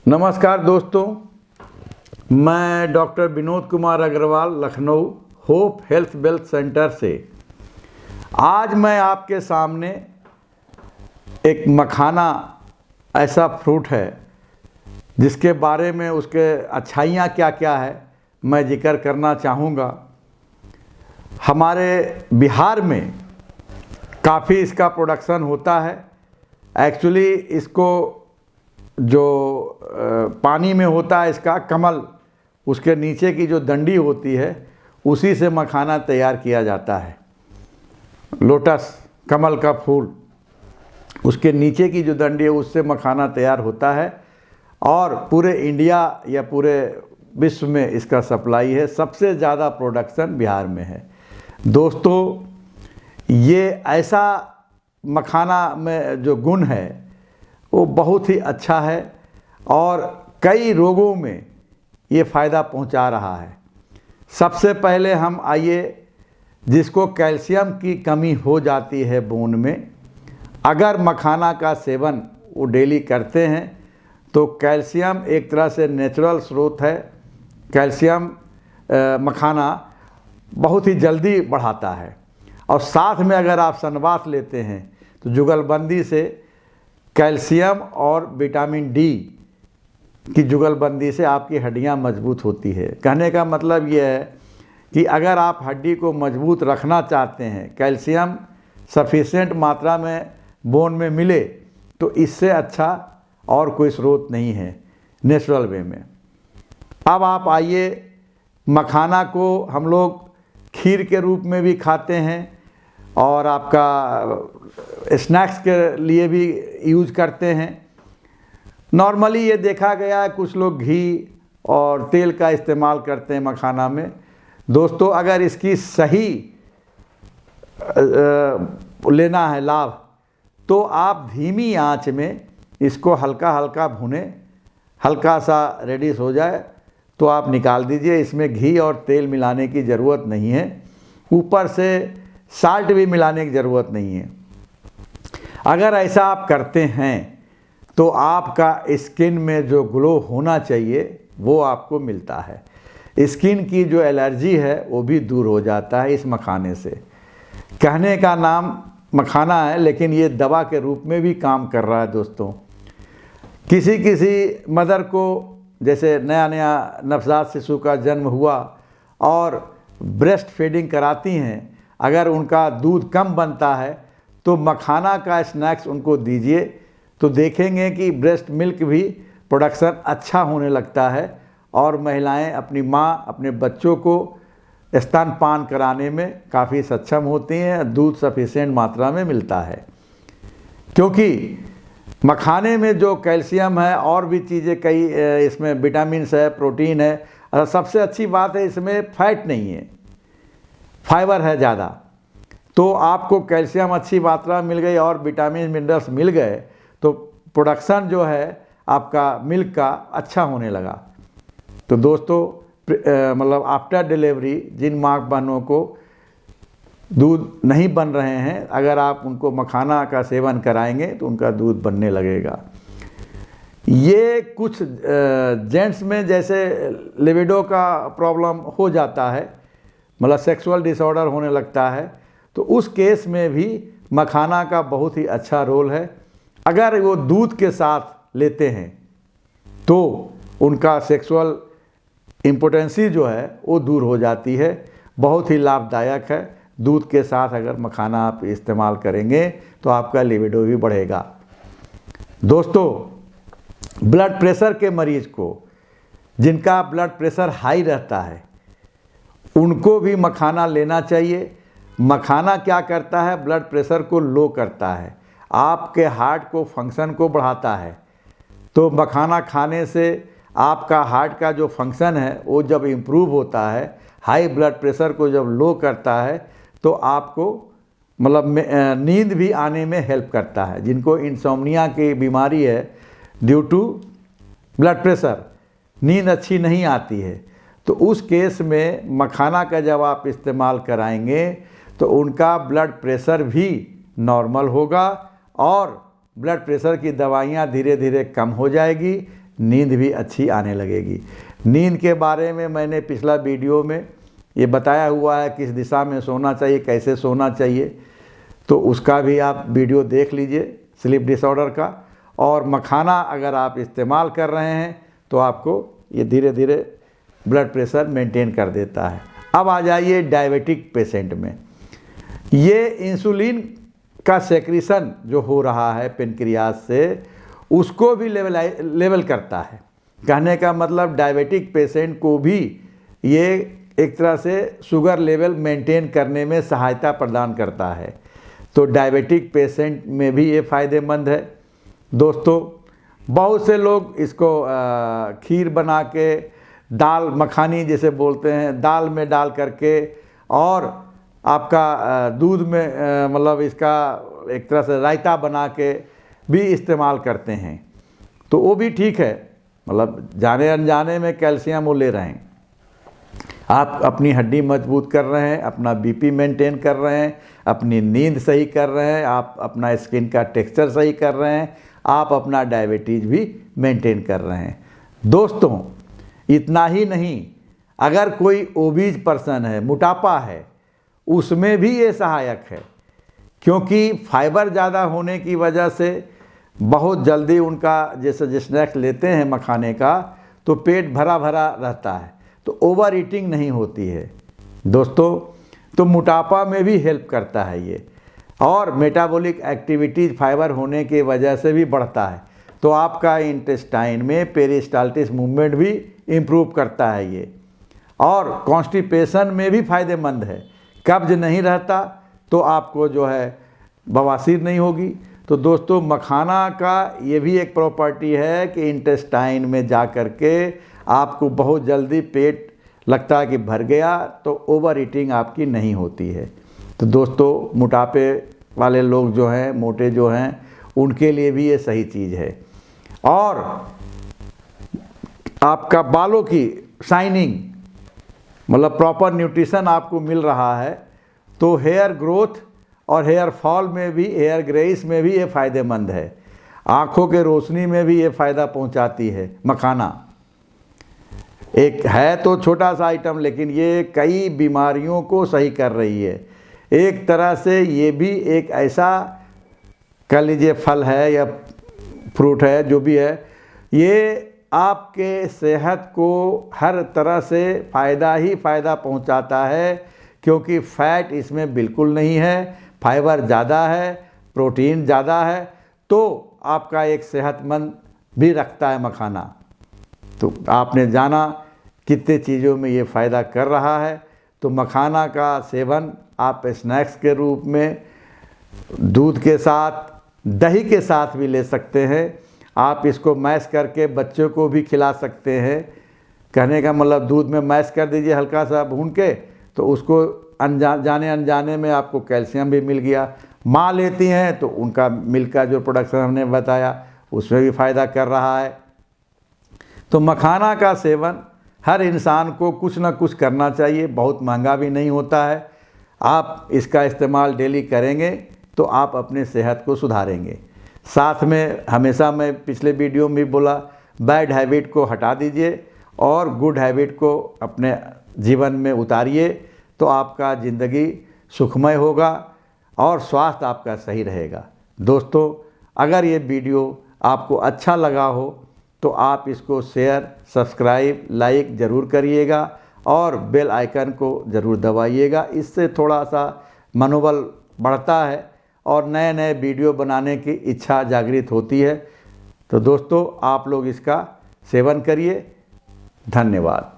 नमस्कार दोस्तों, मैं doctor Vinod Kumar Agrawal Lucknow hope health wealth centre से आज मैं आपके सामने एक मखाना ऐसा फ्रूट है जिसके बारे में उसके अच्छाइयाँ क्या क्या है मैं जिक्र करना चाहूँगा। हमारे बिहार में काफ़ी इसका प्रोडक्शन होता है। एक्चुअली इसको जो पानी में होता है इसका कमल, उसके नीचे की जो डंडी होती है उसी से मखाना तैयार किया जाता है। लोटस कमल का फूल, उसके नीचे की जो डंडी है उससे मखाना तैयार होता है और पूरे इंडिया या पूरे विश्व में इसका सप्लाई है। सबसे ज़्यादा प्रोडक्शन बिहार में है। दोस्तों, ये ऐसा मखाना में जो गुण है वो बहुत ही अच्छा है और कई रोगों में ये फ़ायदा पहुंचा रहा है। सबसे पहले हम आइए, जिसको कैल्शियम की कमी हो जाती है बोन में, अगर मखाना का सेवन वो डेली करते हैं तो कैल्शियम एक तरह से नेचुरल स्रोत है। कैल्शियम मखाना बहुत ही जल्दी बढ़ाता है और साथ में अगर आप सनबाथ लेते हैं तो जुगलबंदी से कैल्शियम और विटामिन डी की जुगलबंदी से आपकी हड्डियां मजबूत होती है। कहने का मतलब ये है कि अगर आप हड्डी को मजबूत रखना चाहते हैं, कैल्शियम सफिशिएंट मात्रा में बोन में मिले, तो इससे अच्छा और कोई स्रोत नहीं है नेचुरल वे में। अब आप आइए, मखाना को हम लोग खीर के रूप में भी खाते हैं और आपका स्नैक्स के लिए भी यूज करते हैं। नॉर्मली ये देखा गया है कुछ लोग घी और तेल का इस्तेमाल करते हैं मखाना में। दोस्तों, अगर इसकी सही लेना है लाभ, तो आप धीमी आंच में इसको हल्का हल्का भुनें, हल्का सा रेडिश हो जाए तो आप निकाल दीजिए। इसमें घी और तेल मिलाने की ज़रूरत नहीं है, ऊपर से साल्ट भी मिलाने की ज़रूरत नहीं है। अगर ऐसा आप करते हैं तो आपका स्किन में जो ग्लो होना चाहिए वो आपको मिलता है। स्किन की जो एलर्जी है वो भी दूर हो जाता है इस मखाने से। कहने का नाम मखाना है लेकिन ये दवा के रूप में भी काम कर रहा है। दोस्तों, किसी मदर को जैसे नया नया नवजात शिशु का जन्म हुआ और ब्रेस्ट फीडिंग कराती हैं, अगर उनका दूध कम बनता है तो मखाना का स्नैक्स उनको दीजिए तो देखेंगे कि ब्रेस्ट मिल्क भी प्रोडक्शन अच्छा होने लगता है और महिलाएं अपनी माँ अपने बच्चों को स्तनपान कराने में काफ़ी सक्षम होती हैं। दूध सफिशिएंट मात्रा में मिलता है क्योंकि मखाने में जो कैल्शियम है और भी चीज़ें कई इसमें विटामिन्स है, प्रोटीन है और सबसे अच्छी बात है इसमें फैट नहीं है, फाइबर है ज़्यादा। तो आपको कैल्शियम अच्छी मात्रा मिल गई और विटामिन मिनरल्स मिल गए तो प्रोडक्शन जो है आपका मिल्क का अच्छा होने लगा। तो दोस्तों, मतलब आफ्टर डिलीवरी जिन माँ बहनों को दूध नहीं बन रहे हैं, अगर आप उनको मखाना का सेवन कराएंगे तो उनका दूध बनने लगेगा। ये कुछ जेंट्स में जैसे लिबिडो का प्रॉब्लम हो जाता है, मतलब सेक्सुअल डिसऑर्डर होने लगता है, तो उस केस में भी मखाना का बहुत ही अच्छा रोल है। अगर वो दूध के साथ लेते हैं तो उनका सेक्सुअल इम्पोटेंसी जो है वो दूर हो जाती है। बहुत ही लाभदायक है। दूध के साथ अगर मखाना आप इस्तेमाल करेंगे तो आपका लिबिडो भी बढ़ेगा। दोस्तों, ब्लड प्रेशर के मरीज को, जिनका ब्लड प्रेशर हाई रहता है, उनको भी मखाना लेना चाहिए। मखाना क्या करता है? ब्लड प्रेशर को लो करता है, आपके हार्ट को फंक्शन को बढ़ाता है। तो मखाना खाने से आपका हार्ट का जो फंक्शन है वो जब इम्प्रूव होता है, हाई ब्लड प्रेशर को जब लो करता है तो आपको मतलब नींद भी आने में हेल्प करता है। जिनको इंसोम्निया की बीमारी है ड्यू टू ब्लड प्रेशर, नींद अच्छी नहीं आती है, तो उस केस में मखाना का जब आप इस्तेमाल कराएंगे तो उनका ब्लड प्रेशर भी नॉर्मल होगा और ब्लड प्रेशर की दवाइयाँ धीरे धीरे कम हो जाएगी, नींद भी अच्छी आने लगेगी। नींद के बारे में मैंने पिछला वीडियो में ये बताया हुआ है, किस दिशा में सोना चाहिए, कैसे सोना चाहिए, तो उसका भी आप वीडियो देख लीजिए स्लीप डिसऑर्डर का। और मखाना अगर आप इस्तेमाल कर रहे हैं तो आपको ये धीरे धीरे ब्लड प्रेशर मेंटेन कर देता है। अब आ जाइए डायबिटिक पेशेंट में। ये इंसुलिन का सेक्रीशन जो हो रहा है पेनक्रियास से, उसको भी लेवल करता है। कहने का मतलब डायबिटिक पेशेंट को भी ये एक तरह से शुगर लेवल मेंटेन करने में सहायता प्रदान करता है। तो डायबिटिक पेशेंट में भी ये फ़ायदेमंद है। दोस्तों, बहुत से लोग इसको खीर बना के, दाल मखानी जैसे बोलते हैं, दाल में डाल करके और आपका दूध में मतलब इसका एक तरह से रायता बना के भी इस्तेमाल करते हैं। तो वो भी ठीक है, मतलब जाने अनजाने में कैल्शियम वो ले रहे हैं। आप अपनी हड्डी मजबूत कर रहे हैं, अपना बीपी मेंटेन कर रहे हैं, अपनी नींद सही कर रहे हैं, आप अपना स्किन का टेक्सचर सही कर रहे हैं, आप अपना डायबिटीज़ भी मेंटेन कर रहे हैं। दोस्तों, इतना ही नहीं, अगर कोई ओबीज पर्सन है, मोटापा है, उसमें भी ये सहायक है, क्योंकि फाइबर ज़्यादा होने की वजह से बहुत जल्दी उनका जैसे स्नैक्स लेते हैं मखाने का, तो पेट भरा भरा रहता है, तो ओवर ईटिंग नहीं होती है दोस्तों। तो मोटापा में भी हेल्प करता है ये। और मेटाबॉलिक एक्टिविटीज़ फाइबर होने की वजह से भी बढ़ता है, तो आपका इंटेस्टाइन में पेरिस्टाल्टिस मूवमेंट भी इम्प्रूव करता है ये। और कॉन्स्टिपेशन में भी फ़ायदेमंद है, कब्ज नहीं रहता तो आपको जो है बवासीर नहीं होगी। तो दोस्तों, मखाना का ये भी एक प्रॉपर्टी है कि इंटेस्टाइन में जा कर के आपको बहुत जल्दी पेट लगता है कि भर गया, तो ओवर ईटिंग आपकी नहीं होती है। तो दोस्तों, मोटापे वाले लोग जो हैं, मोटे जो हैं, उनके लिए भी ये सही चीज़ है। और आपका बालों की शाइनिंग, मतलब प्रॉपर न्यूट्रिशन आपको मिल रहा है, तो हेयर ग्रोथ और हेयर फॉल में भी, हेयर ग्रेइश में भी ये फ़ायदेमंद है। आँखों के रोशनी में भी ये फ़ायदा पहुंचाती है मखाना। एक है तो छोटा सा आइटम, लेकिन ये कई बीमारियों को सही कर रही है। एक तरह से ये भी एक ऐसा कह लीजिए फल है या फ्रूट है, जो भी है, ये आपके सेहत को हर तरह से फ़ायदा ही फ़ायदा पहुंचाता है, क्योंकि फ़ैट इसमें बिल्कुल नहीं है, फाइबर ज़्यादा है, प्रोटीन ज़्यादा है, तो आपका एक सेहतमंद भी रखता है मखाना। तो आपने जाना कितने चीज़ों में ये फ़ायदा कर रहा है। तो मखाना का सेवन आप स्नैक्स के रूप में, दूध के साथ, दही के साथ भी ले सकते हैं। आप इसको मैश करके बच्चों को भी खिला सकते हैं। कहने का मतलब दूध में मैश कर दीजिए हल्का सा भून के, तो उसको जाने अनजाने में आपको कैल्शियम भी मिल गया। माँ लेती हैं तो उनका मिल्क का जो प्रोडक्शन हमने बताया, उसमें भी फ़ायदा कर रहा है। तो मखाना का सेवन हर इंसान को कुछ ना कुछ करना चाहिए, बहुत महंगा भी नहीं होता है। आप इसका इस्तेमाल डेली करेंगे तो आप अपने सेहत को सुधारेंगे। साथ में हमेशा मैं पिछले वीडियो में भी बोला, बैड हैबिट को हटा दीजिए और गुड हैबिट को अपने जीवन में उतारिए, तो आपका ज़िंदगी सुखमय होगा और स्वास्थ्य आपका सही रहेगा। दोस्तों, अगर ये वीडियो आपको अच्छा लगा हो तो आप इसको शेयर, सब्सक्राइब, लाइक ज़रूर करिएगा और बेल आइकन को ज़रूर दबाइएगा। इससे थोड़ा सा मनोबल बढ़ता है और नए नए वीडियो बनाने की इच्छा जागृत होती है। तो दोस्तों, आप लोग इसका सेवन करिए। धन्यवाद।